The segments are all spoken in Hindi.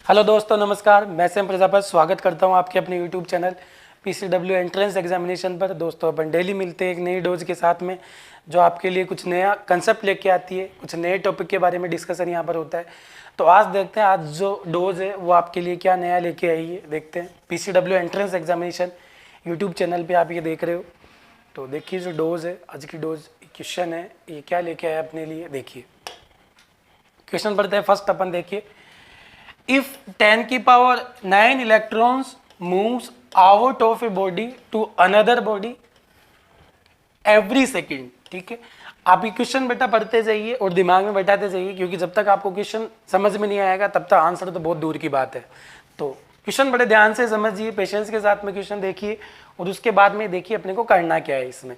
हेलो दोस्तों, नमस्कार। मैं सेम प्रजापति स्वागत करता हूं आपके अपने यूट्यूब चैनल पीसीडब्ल्यू एंट्रेंस एग्जामिनेशन पर। दोस्तों, अपन डेली मिलते हैं एक नई डोज के साथ में, जो आपके लिए कुछ नया कंसेप्ट लेके आती है, कुछ नए टॉपिक के बारे में डिस्कशन यहां पर होता है। तो आज देखते हैं आज जो डोज है वो आपके लिए क्या नया लेके आई है। देखते हैं पीसीडब्ल्यू एंट्रेंस एग्जामिनेशन यूट्यूब चैनल पर आप ये देख रहे हो। तो देखिए जो डोज है, आज की डोज क्वेश्चन है, ये क्या लेके आया अपने लिए। देखिए क्वेश्चन पढ़ते हैं। फर्स्ट अपन देखिए, if 10 की power 9 electrons moves out of a body to another body every second। ठीक है, आप ये क्वेश्चन बेटा पढ़ते जाइए और दिमाग में बैठाते जाइए, क्योंकि जब तक आपको क्वेश्चन समझ में नहीं आएगा तब तक आंसर तो बहुत दूर की बात है। तो क्वेश्चन बड़े ध्यान से समझिए, पेशेंस के साथ में क्वेश्चन देखिए और उसके बाद में देखिए अपने को करना क्या है इसमें।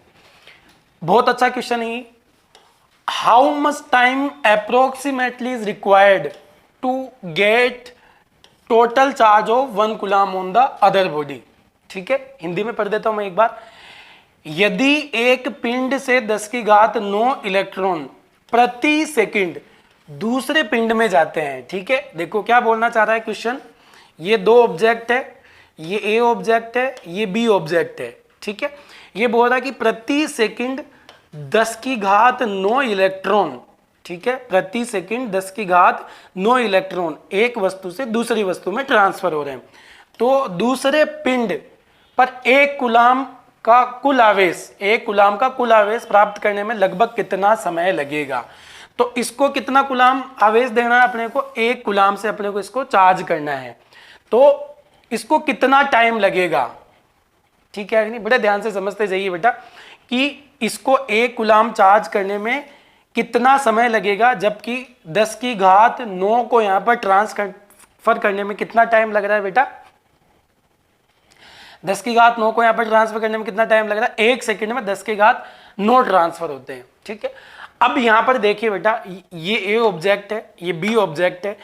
बहुत अच्छा क्वेश्चन है। How much time approximately is required to get total charge of 1 coulomb on the other body। ठीक है, हिंदी में पढ़ देता हूं मैं एक बार। यदि एक पिंड से 10 की घात 9 इलेक्ट्रॉन प्रति सेकंड दूसरे पिंड में जाते हैं। ठीक है, देखो क्या बोलना चाह रहा है क्वेश्चन। ये दो ऑब्जेक्ट है, ये ए ऑब्जेक्ट है, ये बी ऑब्जेक्ट है। ठीक है, ये बोल रहा है कि प्रति सेकंड 10 की घात 9 इलेक्ट्रॉन, ठीक है, प्रति सेकंड 10 की घात 9 इलेक्ट्रॉन एक वस्तु से दूसरी वस्तु में ट्रांसफर हो रहे हैं। तो दूसरे पिंड पर एक कूलम का कुल आवेश प्राप्त करने में लगभग कितना समय लगेगा। तो इसको कितना कूलम आवेश देना है अपने को, एक कूलम से अपने को इसको चार्ज करना है। तो इसको कितना टाइम लगेगा। ठीक है, नहीं बड़े ध्यान से समझते जाइए बेटा कि इसको एक कूलम चार्ज करने में कितना समय लगेगा, जबकि 10 की घात 9 को यहां पर ट्रांसफर करने में कितना टाइम लग रहा है बेटा। 10 की घात 9 को यहां पर ट्रांसफर करने में कितना टाइम लग रहा है, एक सेकंड में 10 की घात 9 ट्रांसफर होते हैं। ठीक है, अब यहां पर देखिए बेटा, ये ए ऑब्जेक्ट है, ये बी ऑब्जेक्ट है।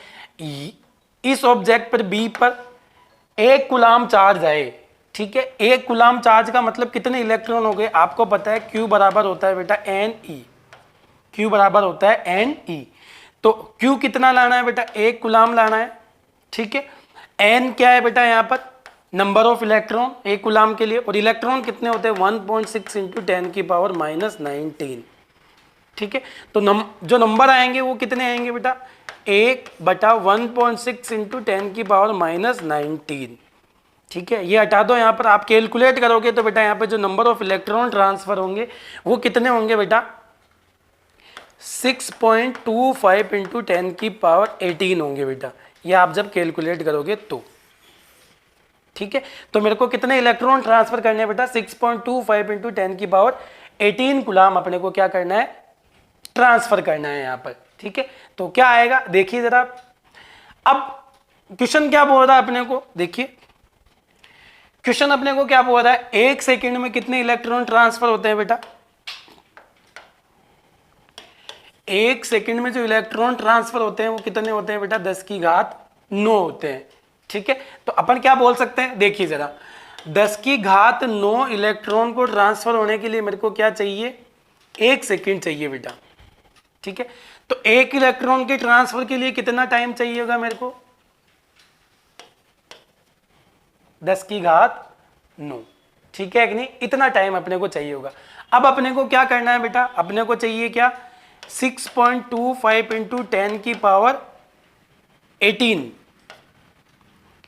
इस ऑब्जेक्ट पर बी पर एक कूलम चार्ज आए। ठीक है, एक कूलम चार्ज का मतलब कितने इलेक्ट्रॉन हो गए, आपको पता है Q बराबर होता है बेटा NE। Q बराबर होता है NE। तो Q कितना लाना है बेटा, एक कूलम लाना है। ठीक है, N क्या है बेटा, यहाँ पर नंबर ऑफ इलेक्ट्रॉन एक कूलम के लिए, और इलेक्ट्रॉन कितने होते हैं 1.6 इंटू 10 की पावर -19। ठीक है, तो जो नंबर आएंगे वो कितने आएंगे बेटा, 1/1.6 इंटू 10 की पावर -19। ठीक है, ये हटा दो, यहाँ पर आप कैलकुलेट करोगे तो बेटा यहाँ पे जो नंबर ऑफ इलेक्ट्रॉन ट्रांसफर होंगे वो कितने होंगे बेटा, 6.25 इंटू 10 की पावर 18 होंगे बेटा, ये आप जब कैलकुलेट करोगे तो। ठीक है, तो मेरे को कितने इलेक्ट्रॉन ट्रांसफर करने हैं बेटा, 6.25 इंटू 10 की पावर 18 कूलम अपने को क्या करना है, ट्रांसफर करना है यहाँ पर। ठीक है, तो क्या आएगा देखिए जरा। अब क्वेश्चन क्या बोल रहा है अपने को, देखिए क्वेश्चन अपने को क्या बोल रहा है, एक सेकेंड में कितने इलेक्ट्रॉन ट्रांसफर होते हैं बेटा। एक सेकंड में जो इलेक्ट्रॉन ट्रांसफर होते हैं वो कितने होते हैं बेटा, 10 की घात 9 होते हैं। ठीक है, तो अपन क्या बोल सकते हैं, देखिए जरा, 10 की घात 9 इलेक्ट्रॉन को ट्रांसफर होने के लिए मेरे को क्या चाहिए, एक सेकंड चाहिए बेटा। ठीक है, तो एक इलेक्ट्रॉन के ट्रांसफर के लिए कितना टाइम चाहिए होगा मेरे को, 10 की घात 9। ठीक है कि नहीं, इतना टाइम अपने को चाहिए होगा। अब अपने को क्या करना है बेटा, अपने को चाहिए क्या, 6.25 इंटू 10 की पावर 18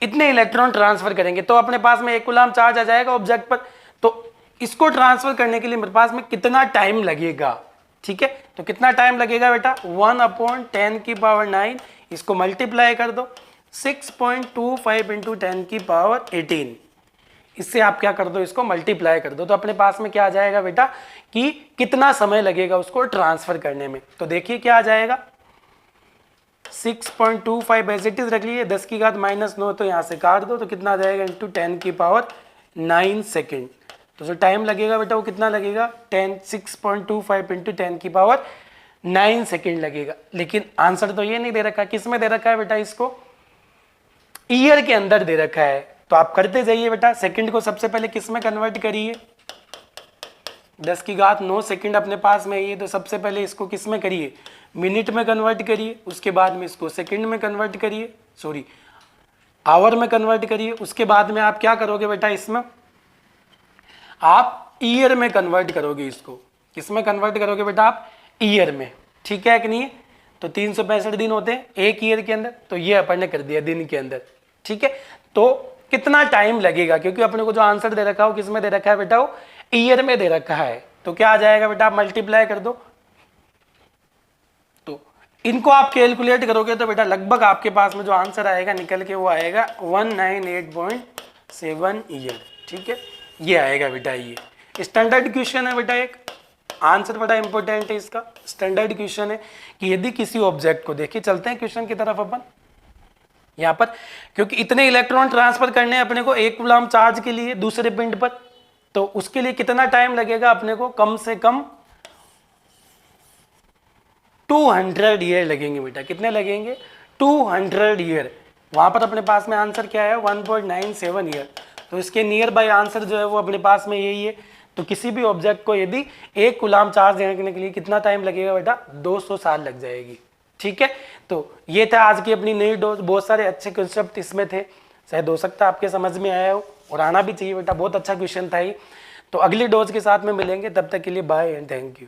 इतने इलेक्ट्रॉन ट्रांसफर करेंगे तो अपने पास में एक कूलम चार्ज आ जाएगा ऑब्जेक्ट पर। तो इसको ट्रांसफर करने के लिए मेरे पास में कितना टाइम लगेगा। ठीक है, तो कितना टाइम लगेगा बेटा, 1/10 की पावर 9, इसको मल्टीप्लाई कर दो 6.25 इंटू 10 की पावर 18, इससे आप क्या कर दो, इसको मल्टीप्लाई कर दो, तो अपने पास में क्या आ जाएगा बेटा कि कितना समय लगेगा उसको ट्रांसफर करने में। तो देखिए क्या आ जाएगा, 6.25 एज इट इज रख लीजिए, 10 की घात -9 तो यहाँ से काट दो, तो कितना आ जाएगा इंटू 10 की पावर 9 सेकेंड। तो जो टाइम लगेगा बेटा वो कितना लगेगा, 6.25 इंटू 10 की पावर 9 सेकेंड लगेगा। लेकिन आंसर तो ये नहीं दे रखा, किस में दे रखा है बेटा, इसको ईयर के अंदर दे रखा है। तो आप करते जाइए बेटा, सेकंड को सबसे पहले किस में कन्वर्ट करिए, 10 की घात 9 सेकंड अपने पास में ये, तो सबसे पहले इसको किस में करिए, मिनट में कन्वर्ट करिए, उसके बाद में इसको सेकंड में कन्वर्ट करिए, सॉरी आवर में कन्वर्ट करिए। उसके बाद में आप क्या करोगे बेटा, इसमें आप ईयर में कन्वर्ट करोगे इसको। किसमें कन्वर्ट करोगे बेटा आप, ईयर में, ठीक है कि नहीं। तो 365 दिन होते हैं एक ईयर के अंदर, तो ये अपन ने कर दिया दिन के अंदर, ठीक है। तो कितना टाइम लगेगा, क्योंकि अपने को जो आंसर दे रखा है वो किसमें दे रखा है बेटा, वो ईयर में दे रखा है। तो क्या आ जाएगा बेटा, आप मल्टीप्लाई कर दो। तो इनको आप कैलकुलेट करोगे तो बेटा लगभग आपके पास में जो आंसर आएगा निकल के वो आएगा 198.7 ईयर, ठीक है। ये आएगा बेटा, ये स्टैंडर्ड क्वेश्चन है बेटा, एक आंसर बड़ा इंपॉर्टेंट है इसका। स्टैंडर्ड क्वेश्चन है कि यदि किसी ऑब्जेक्ट को, देखिए चलते हैं क्वेश्चन की तरफ अपन यहां पर, क्योंकि इतने इलेक्ट्रॉन ट्रांसफर करने अपने को 1 कूलम चार्ज के लिए दूसरे पिंड पर, तो उसके लिए कितना टाइम लगेगा अपने को, कम से कम 200 ईयर लगेंगे बेटा। कितने लगेंगे, 200 ईयर। वहां पर अपने पास में आंसर क्या है, 1.97 ईयर। तो इसके नियर बाय आंसर जो है वो अपने पास में यही है। तो किसी भी ऑब्जेक्ट को यदि 1 कूलम चार्ज देने के लिए कितना टाइम लगेगा बेटा, 200 साल लग जाएगी, ठीक है। तो ये था आज की अपनी नई डोज। बहुत सारे अच्छे कंसेप्ट इसमें थे, शायद हो सकता है आपके समझ में आया हो, और आना भी चाहिए बेटा, बहुत अच्छा क्वेश्चन था ये। तो अगली डोज के साथ में मिलेंगे, तब तक के लिए बाय एंड थैंक यू।